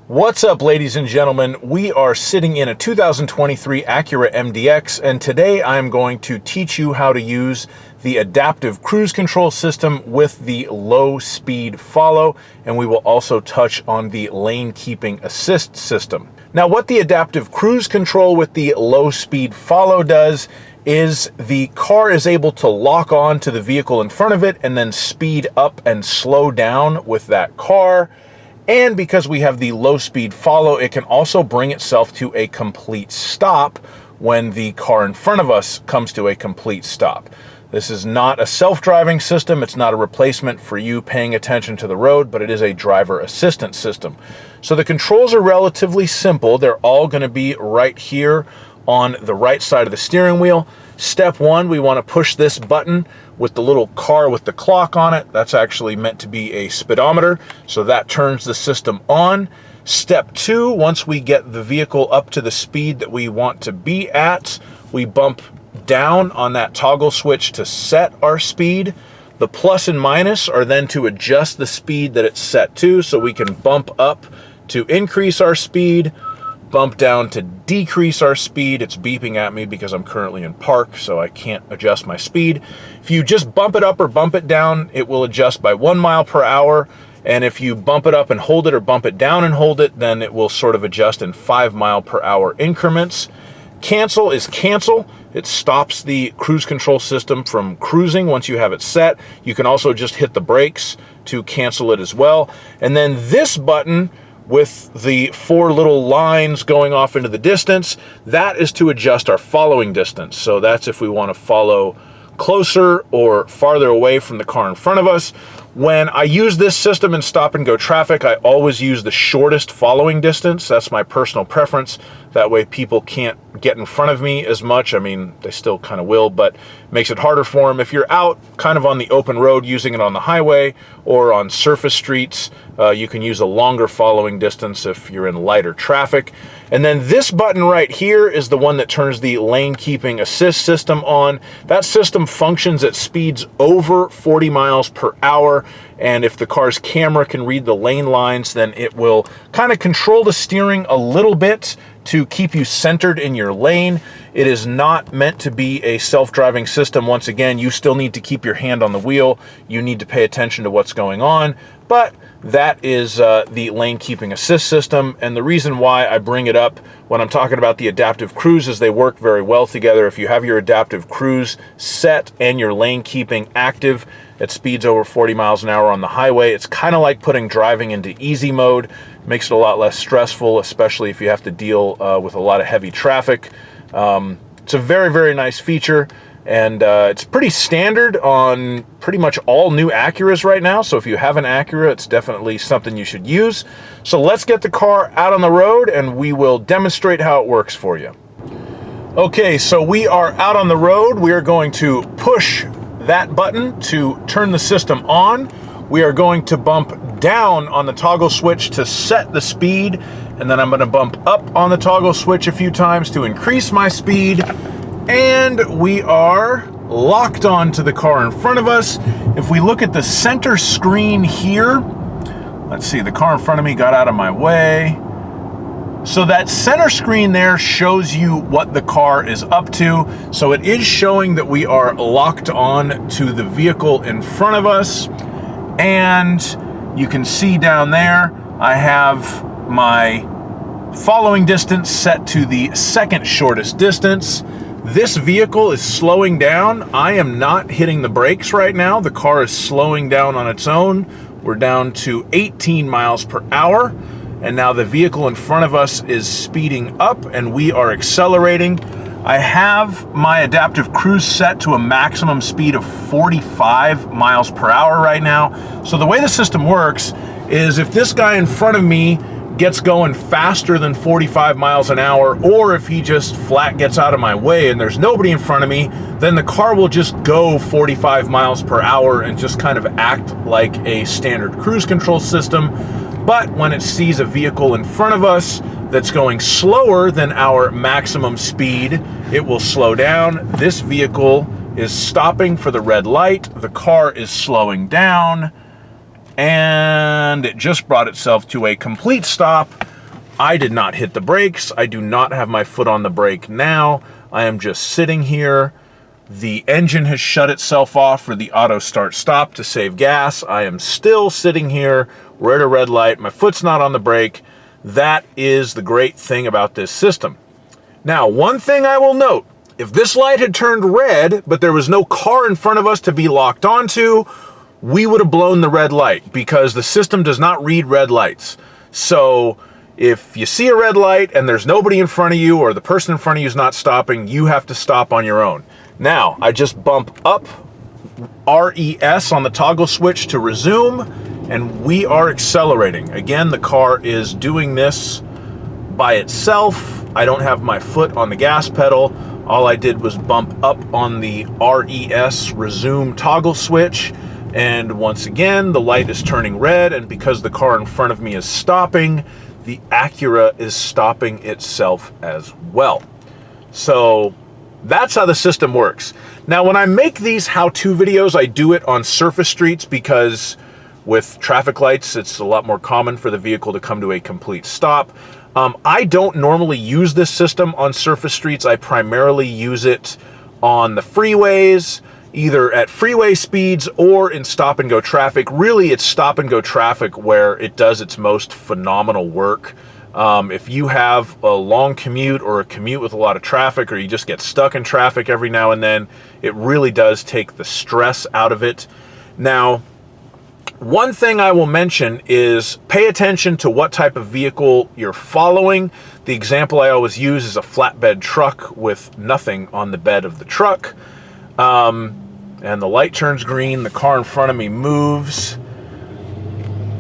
What's up, ladies and gentlemen? We are sitting in a 2023 Acura MDX, and today I'm going to teach you how to use the adaptive cruise control system with the low speed follow, and we will also touch on the lane keeping assist system. Now, what the adaptive cruise control with the low speed follow does is the car is able to lock on to the vehicle in front of it and then speed up and slow down with that car. And because we have the low speed follow, it can also bring itself to a complete stop when the car in front of us comes to a complete stop. This is not a self-driving system. It's not a replacement for you paying attention to the road, but it is a driver assistance system. So the controls are relatively simple. They're all going to be right here on the right side of the steering wheel. Step one, we want to push this button with the little car with the clock on it. That's actually meant to be a speedometer, so that turns the system on. Step two, once we get the vehicle up to the speed that we want to be at, we bump down on that toggle switch to set our speed. The plus and minus are then to adjust the speed that it's set to, so we can bump up to increase our speed, bump down to decrease our speed. It's beeping at me because I'm currently in park, so I can't adjust my speed. If you just bump it up or bump it down, it will adjust by 1 mile per hour. And if you bump it up and hold it or bump it down and hold it, then it will sort of adjust in 5 mile per hour increments. Cancel is cancel. It stops the cruise control system from cruising once you have it set. You can also just hit the brakes to cancel it as well. And then this button with the 4 little lines going off into the distance, that is to adjust our following distance. So that's if we want to follow closer or farther away from the car in front of us. When I use this system in stop and go traffic, I always use the shortest following distance. That's my personal preference. That way people can't get in front of me as much. I mean, they still kind of will, but it makes it harder for them. If you're out kind of on the open road using it on the highway or on surface streets, you can use a longer following distance if you're in lighter traffic. And then this button right here is the one that turns the lane keeping assist system on. That system functions at speeds over 40 miles per hour. And if the car's camera can read the lane lines, then it will kind of control the steering a little bit to keep you centered in your lane. It is not meant to be a self-driving system. Once again, you still need to keep your hand on the wheel. You need to pay attention to what's going on, but that is the lane keeping assist system. And the reason why I bring it up when I'm talking about the adaptive cruise is they work very well together. If you have your adaptive cruise set and your lane keeping active at speeds over 40 miles an hour on the highway, it's kind of like putting driving into easy mode. Makes it a lot less stressful, especially if you have to deal with a lot of heavy traffic. It's a very, very nice feature, and it's pretty standard on pretty much all new Acuras right now. So if you have an Acura, it's definitely something you should use. So let's get the car out on the road and we will demonstrate how it works for you. Okay, so we are out on the road. We are going to push that button to turn the system on. We are going to bump down on the toggle switch to set the speed, and then I'm going to bump up on the toggle switch a few times to increase my speed, and we are locked on to the car in front of us. If we look at the center screen here, let's see, the car in front of me got out of my way. So that center screen there shows you what the car is up to. So it is showing that we are locked on to the vehicle in front of us. And you can see down there, I have my following distance set to the second shortest distance. This vehicle is slowing down. I am not hitting the brakes right now. The car is slowing down on its own. We're down to 18 miles per hour. And now the vehicle in front of us is speeding up and we are accelerating. I have my adaptive cruise set to a maximum speed of 45 miles per hour right now. So the way the system works is if this guy in front of me gets going faster than 45 miles an hour, or if he just flat gets out of my way and there's nobody in front of me, then the car will just go 45 miles per hour and just kind of act like a standard cruise control system. But when it sees a vehicle in front of us that's going slower than our maximum speed, it will slow down. This vehicle is stopping for the red light. The car is slowing down, and it just brought itself to a complete stop. I did not hit the brakes. I do not have my foot on the brake now. I am just sitting here. The engine has shut itself off for the auto start stop to save gas. I am still sitting here. We're at a red light. My foot's not on the brake. That is the great thing about this system. Now, one thing I will note, if this light had turned red, but there was no car in front of us to be locked onto, we would have blown the red light because the system does not read red lights. So if you see a red light and there's nobody in front of you or the person in front of you is not stopping, you have to stop on your own. Now, I just bump up RES on the toggle switch to resume, and we are accelerating. Again, the car is doing this by itself. I don't have my foot on the gas pedal. All I did was bump up on the RES resume toggle switch, and once again, the light is turning red, and because the car in front of me is stopping, the Acura is stopping itself as well. So that's how the system works. Now, when I make these how-to videos, I do it on surface streets because with traffic lights, it's a lot more common for the vehicle to come to a complete stop. I don't normally use this system on surface streets. I primarily use it on the freeways, either at freeway speeds or in stop-and-go traffic. Really, it's stop-and-go traffic where it does its most phenomenal work. If you have a long commute or a commute with a lot of traffic, or you just get stuck in traffic every now and then, it really does take the stress out of it. Now, one thing I will mention is pay attention to what type of vehicle you're following. The example I always use is a flatbed truck with nothing on the bed of the truck. And the light turns green, the car in front of me moves.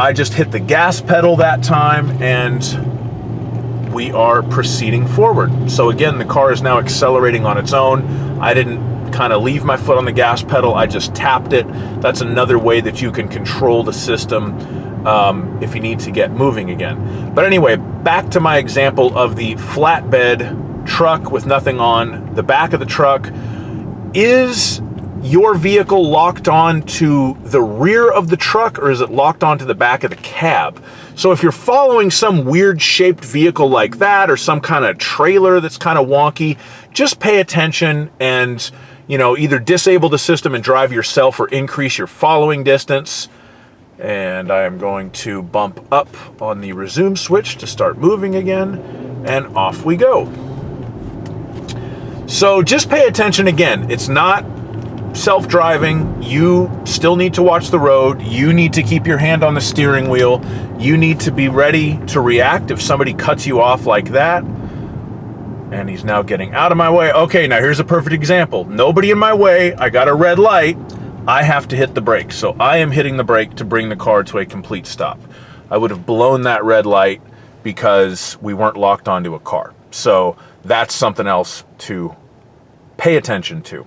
I just hit the gas pedal that time, and we are proceeding forward. So again, the car is now accelerating on its own. I didn't kind of leave my foot on the gas pedal, I just tapped it. That's another way that you can control the system if you need to get moving again. But anyway, back to my example of the flatbed truck with nothing on the back of the truck. Is your vehicle locked on to the rear of the truck, or is it locked onto the back of the cab? So if you're following some weird shaped vehicle like that, or some kind of trailer that's kind of wonky, just pay attention and, you know, either disable the system and drive yourself or increase your following distance. And I am going to bump up on the resume switch to start moving again, and off we go. So just pay attention again. It's not self-driving. You still need to watch the road. You need to keep your hand on the steering wheel. You need to be ready to react if somebody cuts you off like that. And he's now getting out of my way. Okay, now here's a perfect example. Nobody in my way. I got a red light. I have to hit the brake. So I am hitting the brake to bring the car to a complete stop. I would have blown that red light because we weren't locked onto a car. So that's something else to pay attention to.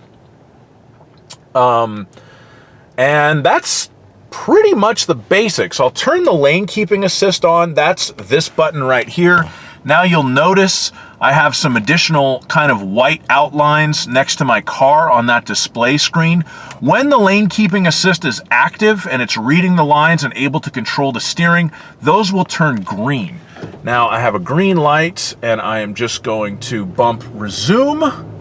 And that's pretty much the basics. I'll turn the lane keeping assist on. That's this button right here. Now you'll notice I have some additional kind of white outlines next to my car on that display screen. When the lane keeping assist is active and it's reading the lines and able to control the steering, those will turn green. Now I have a green light and I am just going to bump resume.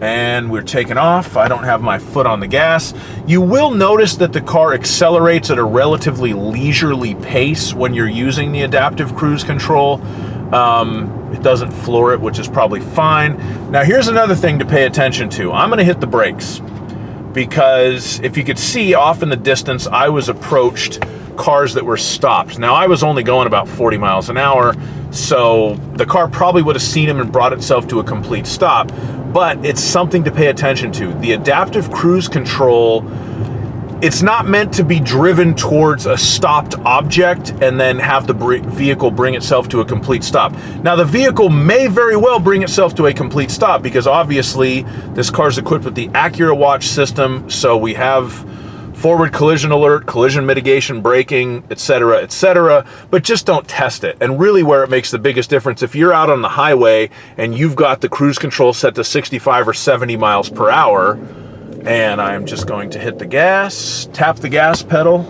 And we're taking off. I don't have my foot on the gas. You will notice that the car accelerates at a relatively leisurely pace when you're using the adaptive cruise control. It doesn't floor it, which is probably fine. Now here's another thing to pay attention to. I'm gonna hit the brakes because if you could see off in the distance, I was approached cars that were stopped. Now I was only going about 40 miles an hour, so the car probably would have seen him and brought itself to a complete stop. But it's something to pay attention to. The adaptive cruise control, it's not meant to be driven towards a stopped object and then have the vehicle bring itself to a complete stop. Now the vehicle may very well bring itself to a complete stop because obviously this car is equipped with the AcuraWatch system, so we have forward collision alert, collision mitigation, braking, etc., but just don't test it. And really where it makes the biggest difference, if you're out on the highway and you've got the cruise control set to 65 or 70 miles per hour, and I'm just going to hit the gas, tap the gas pedal,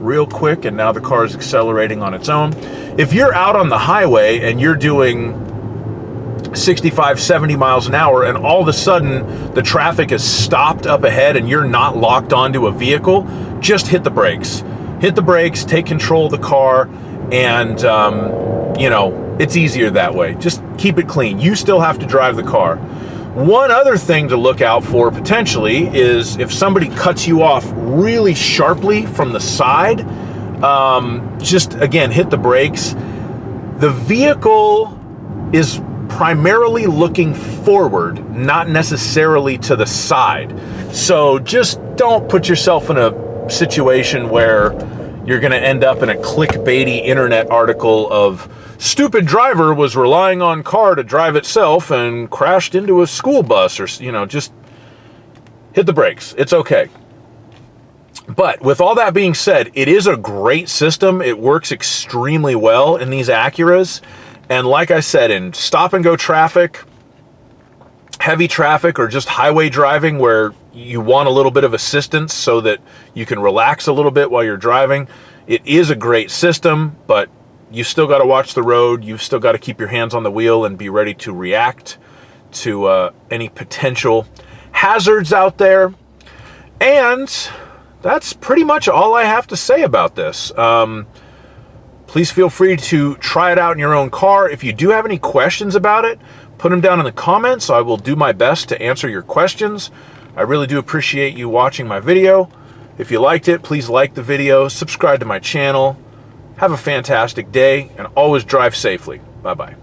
real quick, and now the car is accelerating on its own. If you're out on the highway and you're doing 65, 70 miles an hour, and all of a sudden the traffic is stopped up ahead and you're not locked onto a vehicle, just hit the brakes. Hit the brakes, take control of the car, and you know, it's easier that way. Just keep it clean. You still have to drive the car. One other thing to look out for potentially is if somebody cuts you off really sharply from the side, just again, hit the brakes. The vehicle is primarily looking forward, not necessarily to the side. So just don't put yourself in a situation where you're going to end up in a clickbaity internet article of stupid driver was relying on car to drive itself and crashed into a school bus, or, you know, just hit the brakes. It's okay. But with all that being said, it is a great system. It works extremely well in these Acuras. And like I said, in stop and go traffic, heavy traffic, or just highway driving where you want a little bit of assistance so that you can relax a little bit while you're driving, it is a great system, but you still got to watch the road. You've still got to keep your hands on the wheel and be ready to react to any potential hazards out there. And that's pretty much all I have to say about this. Please feel free to try it out in your own car. If you do have any questions about it, put them down in the comments. I will do my best to answer your questions. I really do appreciate you watching my video. If you liked it, please like the video, subscribe to my channel. Have a fantastic day, and always drive safely. Bye-bye.